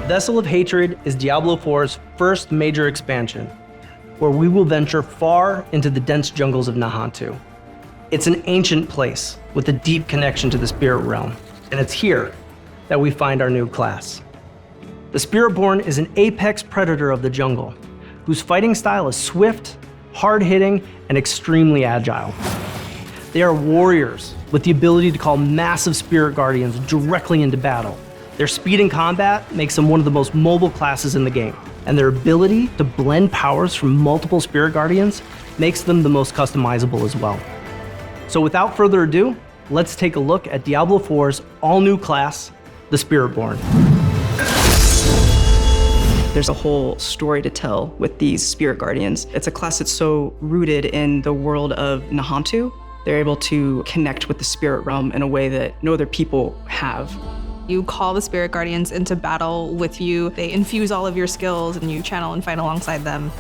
Vessel of Hatred is Diablo IV's first major expansion, where we will venture far into the dense jungles of Nahantu. It's an ancient place with a deep connection to the spirit realm, and it's here that we find our new class. The Spiritborn is an apex predator of the jungle, whose fighting style is swift, hard-hitting, and extremely agile. They are warriors with the ability to call massive spirit guardians directly into battle. Their speed in combat makes them one of the most mobile classes in the game, and their ability to blend powers from multiple spirit guardians makes them the most customizable as well. So without further ado, let's take a look at Diablo IV's all-new class, the Spiritborn. There's a whole story to tell with these spirit guardians. It's a class that's so rooted in the world of Nahantu. They're able to connect with the spirit realm in a way that no other people have. You call the spirit guardians into battle with you. They infuse all of your skills and you channel and fight alongside them.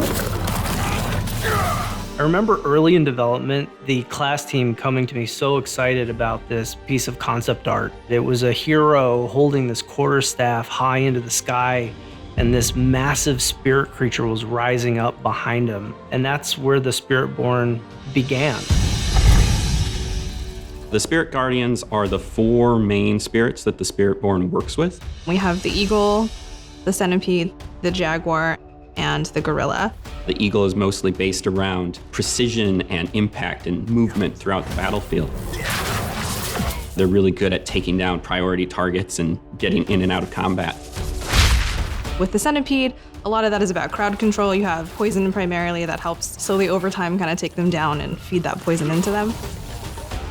I remember early in development, the class team coming to me so excited about this piece of concept art. It was a hero holding this quarterstaff high into the sky, and this massive spirit creature was rising up behind him. And that's where the Spiritborn began. The spirit guardians are the 4 main spirits that the Spiritborn works with. We have the eagle, the centipede, the jaguar, and the gorilla. The eagle is mostly based around precision and impact and movement throughout the battlefield. They're really good at taking down priority targets and getting in and out of combat. With the centipede, a lot of that is about crowd control. You have poison primarily that helps slowly over time kind of take them down and feed that poison into them.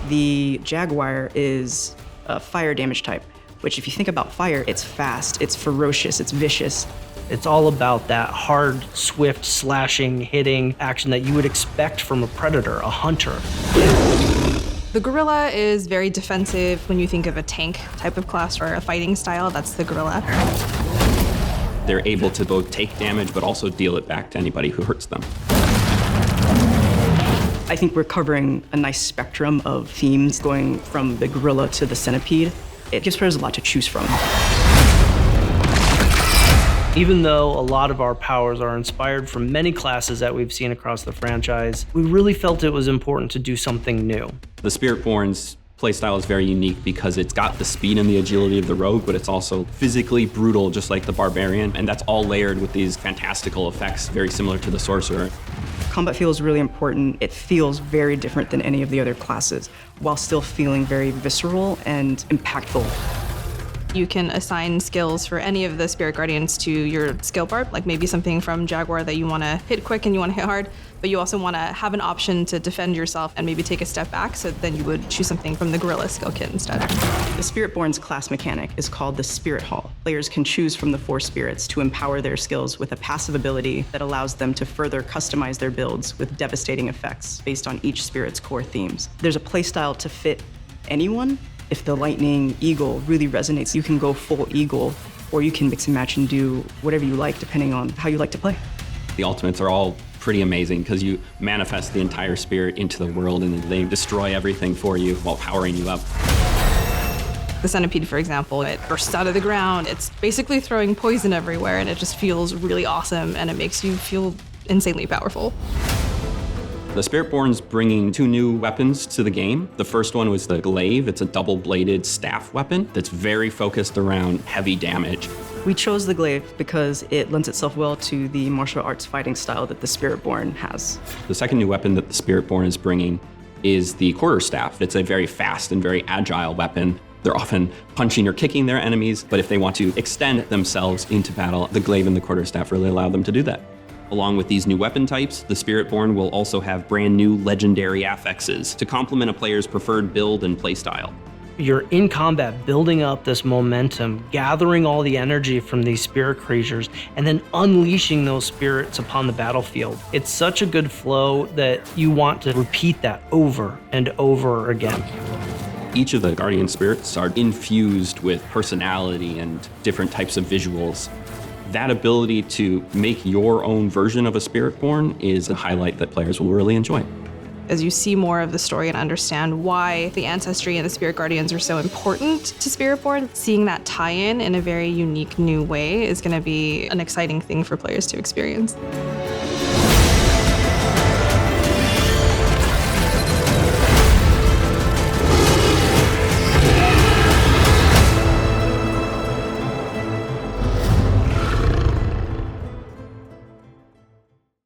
The jaguar is a fire damage type, which if you think about fire, it's fast, it's ferocious, it's vicious. It's all about that hard, swift, slashing, hitting action that you would expect from a predator, a hunter. The gorilla is very defensive. When you think of a tank type of class or a fighting style, that's the gorilla. They're able to both take damage, but also deal it back to anybody who hurts them. I think we're covering a nice spectrum of themes going from the gorilla to the centipede. It gives players a lot to choose from. Even though a lot of our powers are inspired from many classes that we've seen across the franchise, we really felt it was important to do something new. The Spiritborn's playstyle is very unique because it's got the speed and the agility of the rogue, but it's also physically brutal, just like the barbarian, and that's all layered with these fantastical effects, very similar to the sorcerer. Combat feel is really important. It feels very different than any of the other classes, while still feeling very visceral and impactful. You can assign skills for any of the spirit guardians to your skill bar, like maybe something from Jaguar that you want to hit quick and you want to hit hard, but you also want to have an option to defend yourself and maybe take a step back, so then you would choose something from the gorilla skill kit instead. The Spiritborn's class mechanic is called the Spirit Hall. Players can choose from the 4 spirits to empower their skills with a passive ability that allows them to further customize their builds with devastating effects based on each spirit's core themes. There's a playstyle to fit anyone. If the lightning eagle really resonates, you can go full eagle, or you can mix and match and do whatever you like depending on how you like to play. The ultimates are all pretty amazing because you manifest the entire spirit into the world and they destroy everything for you while powering you up. The centipede, for example, it bursts out of the ground. It's basically throwing poison everywhere, and it just feels really awesome, and it makes you feel insanely powerful. The Spiritborn's bringing 2 new weapons to the game. The first one was the glaive. It's a double-bladed staff weapon that's very focused around heavy damage. We chose the glaive because it lends itself well to the martial arts fighting style that the Spiritborn has. The second new weapon that the Spiritborn is bringing is the quarterstaff. It's a very fast and very agile weapon. They're often punching or kicking their enemies, but if they want to extend themselves into battle, the glaive and the quarterstaff really allow them to do that. Along with these new weapon types, the Spiritborn will also have brand new legendary affixes to complement a player's preferred build and playstyle. You're in combat, building up this momentum, gathering all the energy from these spirit creatures, and then unleashing those spirits upon the battlefield. It's such a good flow that you want to repeat that over and over again. Each of the guardian spirits are infused with personality and different types of visuals. That ability to make your own version of a Spiritborn is a highlight that players will really enjoy. As you see more of the story and understand why the ancestry and the spirit guardians are so important to Spiritborn, seeing that tie-in a very unique new way is going to be an exciting thing for players to experience.